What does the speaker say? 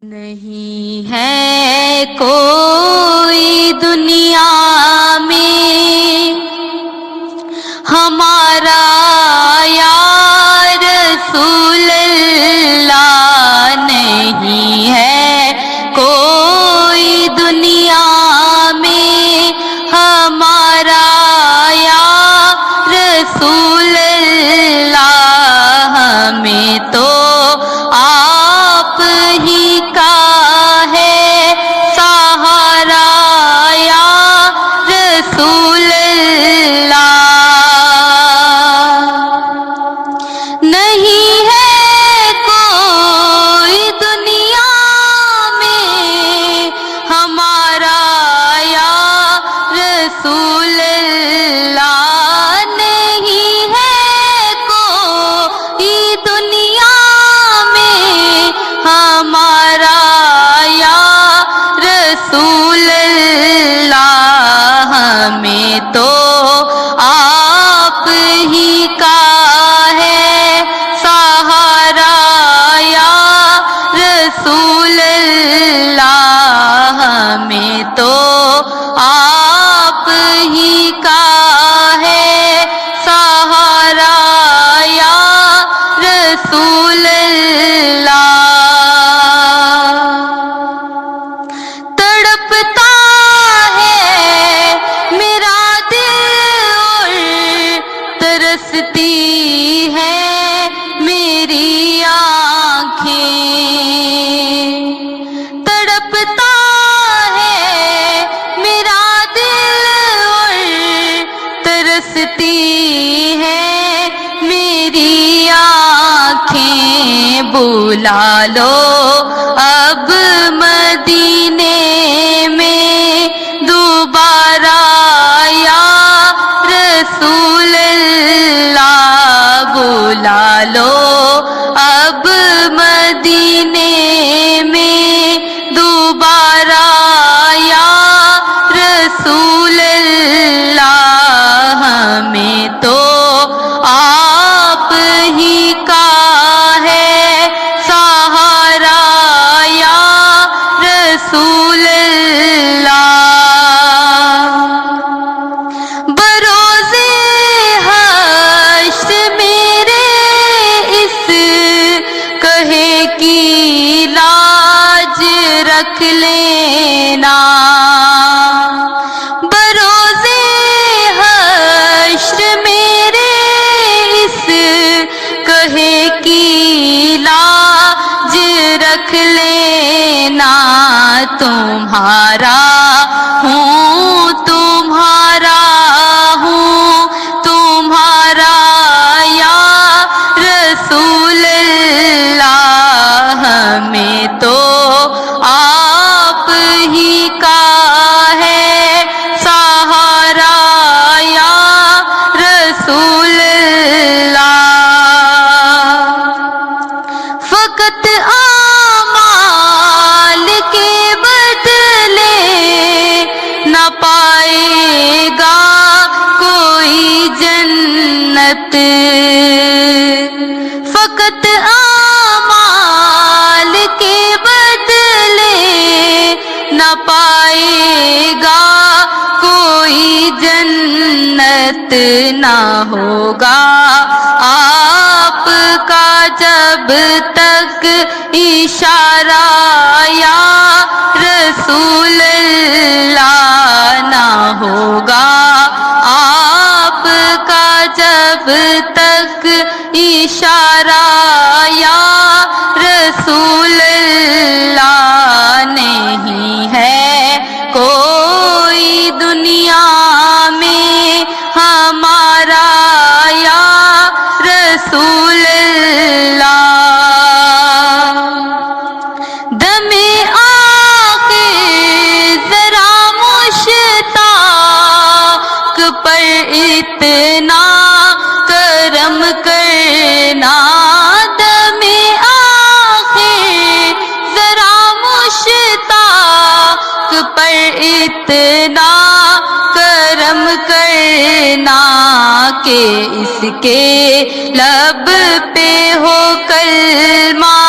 نہیں ہے کوئی دنیا میں ہمارا یا رسول اللہ، نہیں ہے کوئی دنیا میں ہمارا یا رسول اللہ، ہمیں تو آپ ہی کا ہے سہارا یا رسول اللہ، نہیں ہے کوئی دنیا میں ہمارا یا رسول اللہ، نہیں ہے کوئی دنیا میں ہمارا یا رسول اللہ، ہمیں تو آپ ہی کا ہے سہارا یا رسول اللہ، ہمیں تو آپ ہی کا ہے سہارا یا رسول اللہ، تڑپتا ہے میرا دل اور ترستی ہے میری آنکھیں، تڑپتا ہے میرا دل اور ترستی ہے میری آنکھیں، بلا لو اب مدینے میں دوبارہ یا رسول اللہ، بلا لو اب مدینے میں دوبارہ یا رسول اللہ، ہمیں تو آپ ہی کا ہے سہارا یا رسول اللہ، بروز حشر میرے اس کہے کی لاج رکھ لینا، بروز حشر میرے اس کہے کی لاج رکھ لینا، تمہارا ہوں تمہارا ہوں تمہارا یا رسول اللہ، ہمیں تو آپ ہی کا ہے سہارا یا رسول اللہ، فقط اعمال کے بدلے نہ پائے گا کوئی جنت، فقط اعمال کے بدلے نہ پائے گا کوئی جنت، نہ ہوگا آپ کا جب تک اشارہ یا رسول اللہ، نہ ہوگا آپ کا جب تک اشارہ یا رسول اللہ، نہیں ہے کوئی دنیا میں ہمارا یا رسول اللہ، دم آخر ذرا مشتاق پر اتنا کرم کرنا، دم آخر ذرا مشتاق پر اتنا کرم کرنا کہ اس کے لب پہ ہو کلمہ